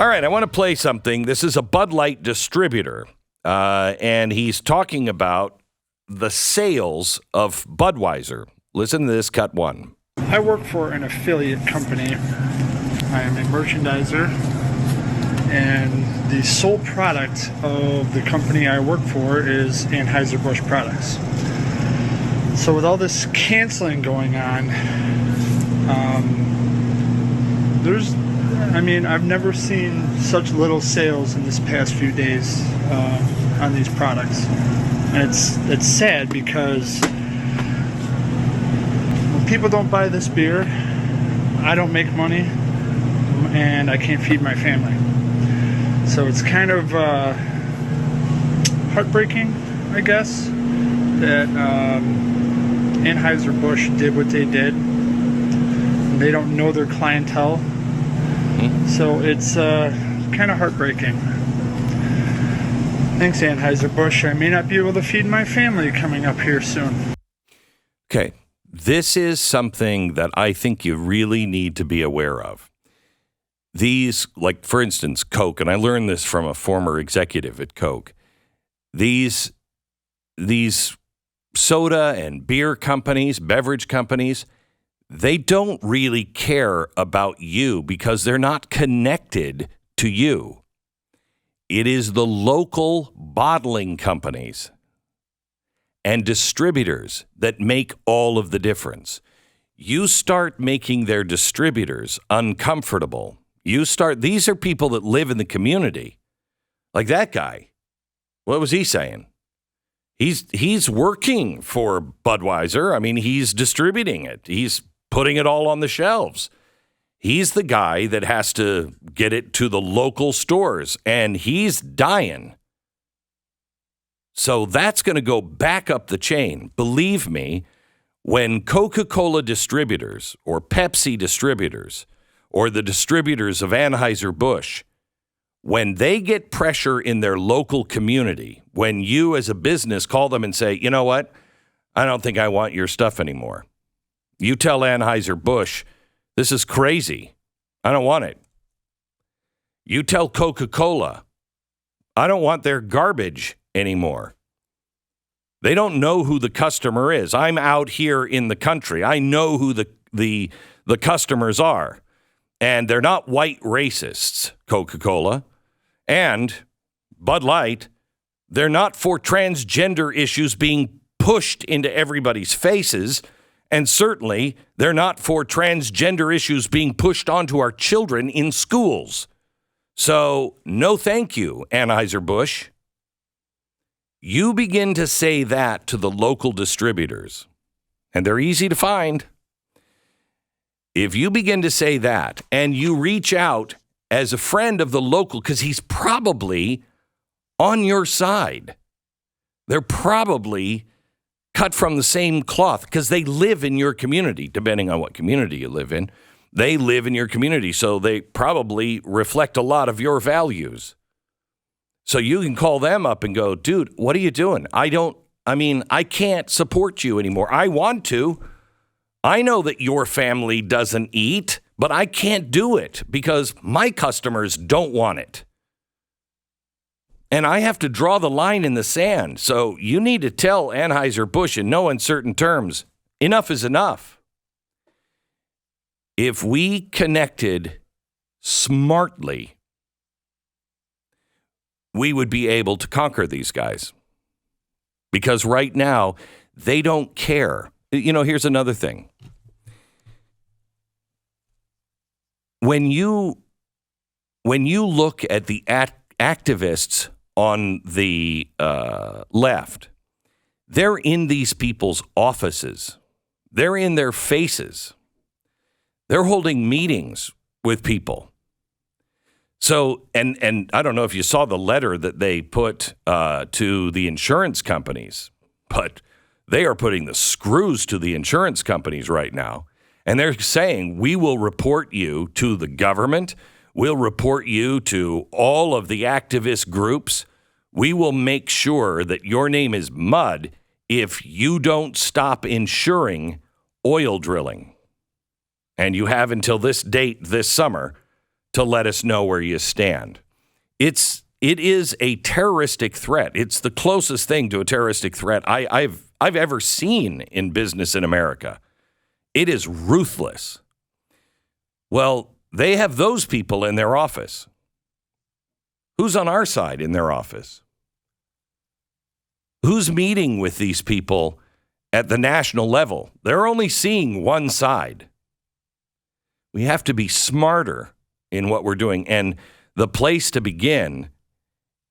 All right, I want to play something. This is a Bud Light distributor, and he's talking about the sales of Budweiser. Listen to this, cut one. I work for an affiliate company. I am a merchandiser, and the sole product of the company I work for is Anheuser-Busch products. So with all this canceling going on, I've never seen such little sales in this past few days on these products. And it's sad because when people don't buy this beer, I don't make money and I can't feed my family. So it's kind of heartbreaking, I guess, that Anheuser-Busch did what they did. They don't know their clientele. So it's kind of heartbreaking. Thanks, Anheuser-Busch. I may not be able to feed my family coming up here soon. Okay, this is something that I think you really need to be aware of. These, like, for instance, Coke, and I learned this from a former executive at Coke. These soda and beer companies, beverage companies, they don't really care about you because they're not connected to you. It is the local bottling companies and distributors that make all of the difference. You start making their distributors uncomfortable. These are people that live in the community. Like that guy. What was he saying? He's working for Budweiser. I mean, he's distributing it. He's putting it all on the shelves. He's the guy that has to get it to the local stores, and he's dying. So that's going to go back up the chain. Believe me, when Coca Cola distributors or Pepsi distributors or the distributors of Anheuser-Busch, when they get pressure in their local community, when you as a business call them and say, you know what, I don't think I want your stuff anymore. You tell Anheuser-Busch, this is crazy. I don't want it. You tell Coca Cola, I don't want their garbage anymore. They don't know who the customer is. I'm out here in the country. I know who the customers are. And they're not white racists, Coca Cola. And Bud Light, they're not for transgender issues being pushed into everybody's faces. And certainly, they're not for transgender issues being pushed onto our children in schools. So, no thank you, Anheuser-Busch. You begin to say that to the local distributors, and they're easy to find. If you begin to say that, and you reach out as a friend of the local, because he's probably on your side. They're probably cut from the same cloth because they live in your community, depending on what community you live in. They live in your community, so they probably reflect a lot of your values. So you can call them up and go, dude, what are you doing? I can't support you anymore. I want to. I know that your family doesn't eat, but I can't do it because my customers don't want it. And I have to draw the line in the sand. So you need to tell Anheuser-Busch in no uncertain terms, enough is enough. If we connected smartly, we would be able to conquer these guys. Because right now, they don't care. You know, here's another thing. When you look at the activists on the left, they're in these people's offices. They're in their faces. They're holding meetings with people. So, and I don't know if you saw the letter that they put to the insurance companies, but they are putting the screws to the insurance companies right now. And they're saying, we will report you to the government. We'll report you to all of the activist groups. We will make sure that your name is mud if you don't stop insuring oil drilling. And you have until this date, this summer, to let us know where you stand. It is a terroristic threat. It's the closest thing to a terroristic threat I've ever seen in business in America. It is ruthless. Well, they have those people in their office. Who's on our side in their office? Who's meeting with these people at the national level? They're only seeing one side. We have to be smarter in what we're doing. And the place to begin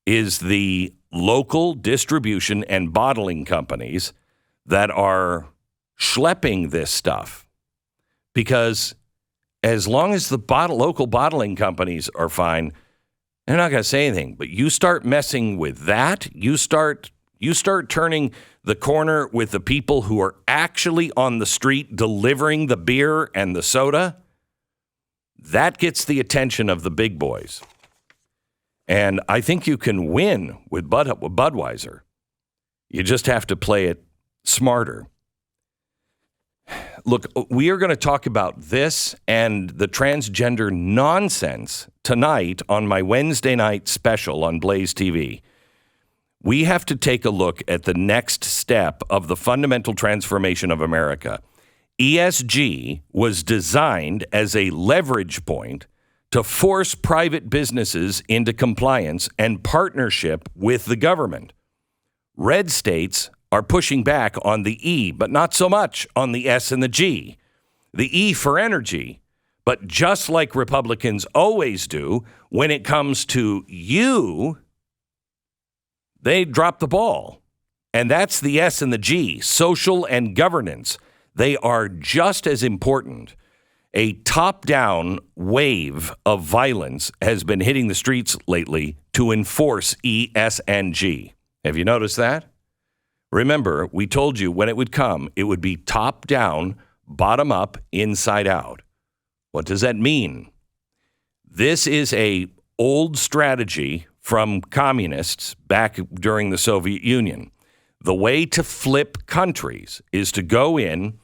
is the local distribution and bottling companies that are schlepping this stuff. Because as long as the local bottling companies are fine, they're not going to say anything. But you start messing with that, you start turning the corner with the people who are actually on the street delivering the beer and the soda, that gets the attention of the big boys. And I think you can win with Budweiser. You just have to play it smarter. Look, we are going to talk about this and the transgender nonsense tonight on my Wednesday night special on Blaze TV. We have to take a look at the next step of the fundamental transformation of America. ESG was designed as a leverage point to force private businesses into compliance and partnership with the government. Red states are pushing back on the E, but not so much on the S and the G. The E for energy. But just like Republicans always do, when it comes to you, they drop the ball. And that's the S and the G, social and governance. They are just as important. A top-down wave of violence has been hitting the streets lately to enforce E, S, and G. Have you noticed that? Remember, we told you when it would come, it would be top-down, bottom-up, inside-out. What does that mean? This is a old strategy from communists back during the Soviet Union. The way to flip countries is to go in,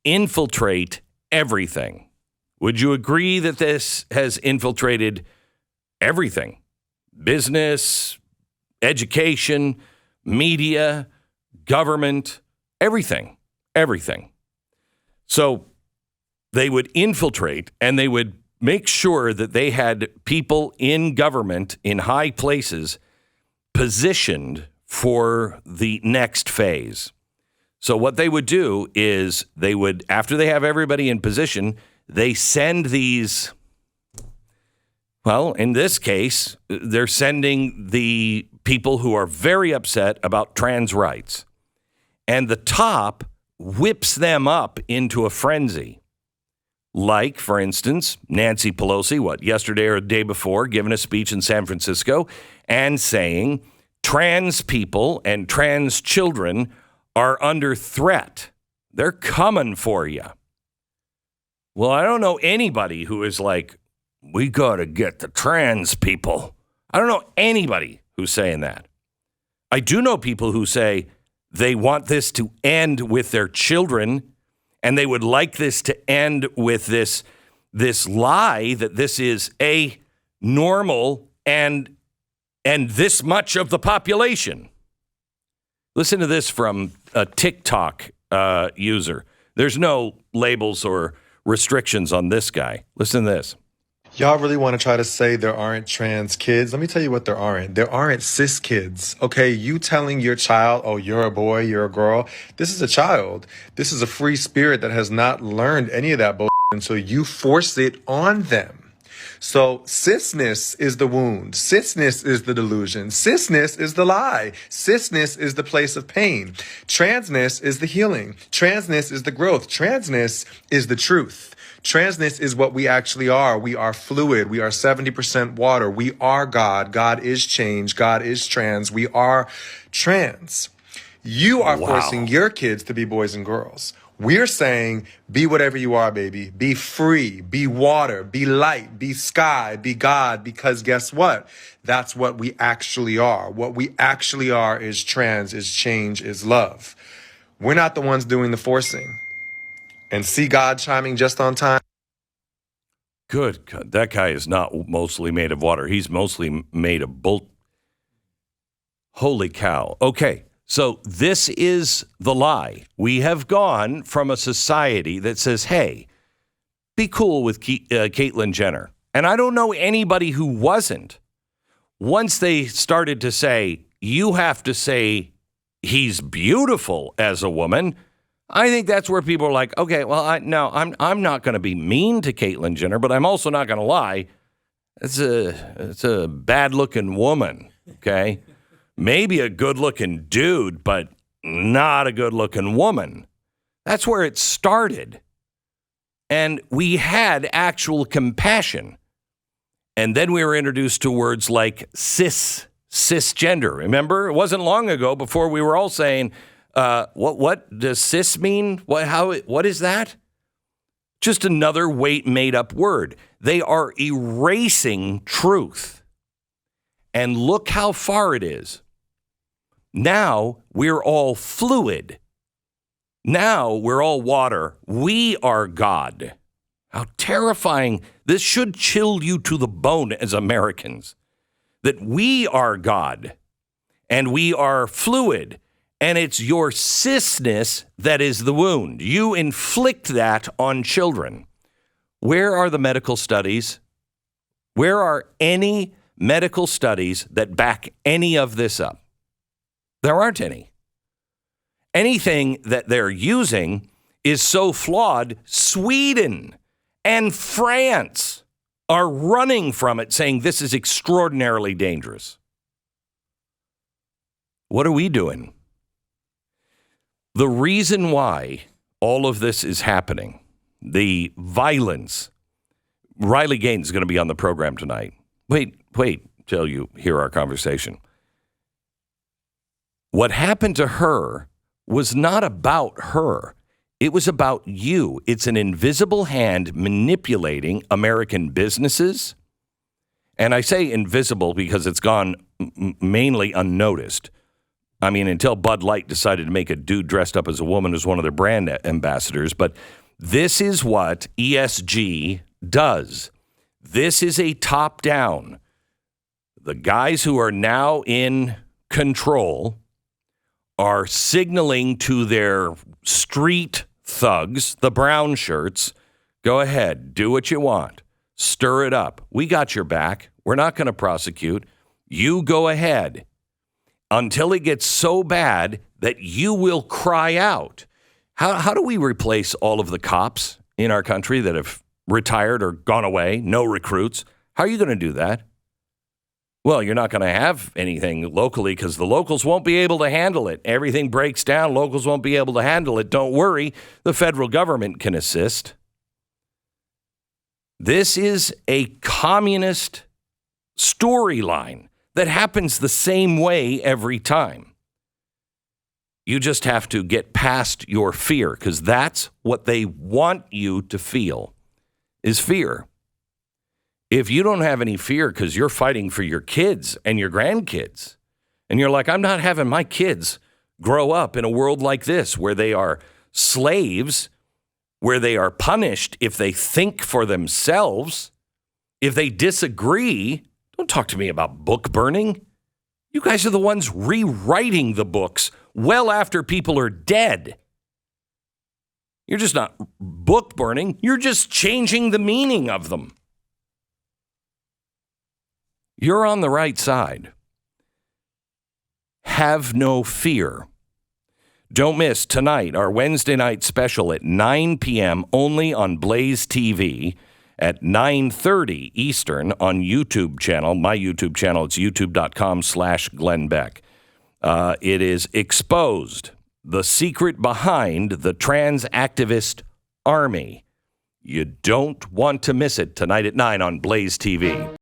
infiltrate everything. Would you agree that this has infiltrated everything? Business, education, media, government, everything. So they would infiltrate and they would make sure that they had people in government in high places positioned for the next phase. So what they would do is they would, after they have everybody in position, they send these, well, in this case, they're sending the people who are very upset about trans rights. And the top whips them up into a frenzy. Like, for instance, Nancy Pelosi, yesterday or the day before, giving a speech in San Francisco and saying trans people and trans children are under threat. They're coming for you. Well, I don't know anybody who is like, we got to get the trans people. I don't know anybody who's saying that. I do know people who say they want this to end with their children, and they would like this to end with this lie that this is a normal and this much of the population. Listen to this from a TikTok user. There's no labels or restrictions on this guy. Listen to this. Y'all really want to try to say there aren't trans kids? Let me tell you what there aren't. There aren't cis kids, okay? You telling your child, oh, you're a boy, you're a girl. This is a child. This is a free spirit that has not learned any of that bullshit, and so you force it on them. So cisness is the wound. Cisness is the delusion. Cisness is the lie. Cisness is the place of pain. Transness is the healing. Transness is the growth. Transness is the truth. Transness is what we actually are. We are fluid. We are 70% water. We are God. God is change. God is trans. We are trans. You are forcing your kids to be boys and girls. We're saying, be whatever you are, baby. Be free, be water, be light, be sky, be God, because guess what? That's what we actually are. What we actually are is trans, is change, is love. We're not the ones doing the forcing. And see God chiming just on time. good God, that guy is not mostly made of water. He's mostly made of bull. Holy cow. Okay, so this is the lie. We have gone from a society that says, hey, be cool with Caitlyn Jenner. And I don't know anybody who wasn't. Once they started to say, you have to say he's beautiful as a woman, I think that's where people are like, okay, well, I'm not going to be mean to Caitlyn Jenner, but I'm also not going to lie. It's a bad-looking woman, okay? Maybe a good-looking dude, but not a good-looking woman. That's where it started. And we had actual compassion. And then we were introduced to words like cisgender. Remember? It wasn't long ago before we were all saying, what does cis mean? What is that? Just another made-up word. They are erasing truth. And look how far it is. Now we're all fluid. Now we're all water. We are God. How terrifying. This should chill you to the bone as Americans. That we are God. And we are fluid. And it's your cisness that is the wound. You inflict that on children. Where are the medical studies? Where are any medical studies that back any of this up? There aren't any. Anything that they're using is so flawed, Sweden and France are running from it, saying this is extraordinarily dangerous. What are we doing? The reason why all of this is happening, the violence, Riley Gaines is going to be on the program tonight. Wait till you hear our conversation. What happened to her was not about her. It was about you. It's an invisible hand manipulating American businesses. And I say invisible because it's gone mainly unnoticed. I mean, until Bud Light decided to make a dude dressed up as a woman as one of their brand ambassadors. But this is what ESG does. This is a top-down. The guys who are now in control are signaling to their street thugs, the brown shirts, go ahead, do what you want. Stir it up. We got your back. We're not going to prosecute. You go ahead until it gets so bad that you will cry out. How do we replace all of the cops in our country that have retired or gone away, no recruits? How are you going to do that? Well, you're not going to have anything locally because the locals won't be able to handle it. Everything breaks down. Locals won't be able to handle it. Don't worry. The federal government can assist. This is a communist storyline that happens the same way every time. You just have to get past your fear because that's what they want you to feel is fear. If you don't have any fear because you're fighting for your kids and your grandkids, and you're like, I'm not having my kids grow up in a world like this where they are slaves, where they are punished if they think for themselves, if they disagree. Don't talk to me about book burning. You guys are the ones rewriting the books well after people are dead. You're just not book burning. You're just changing the meaning of them. You're on the right side. Have no fear. Don't miss tonight our Wednesday night special at 9 p.m. only on Blaze TV at 9:30 Eastern on YouTube channel. My YouTube channel, it's youtube.com/GlennBeck. It is Exposed, the secret behind the trans activist army. You don't want to miss it tonight at 9 on Blaze TV.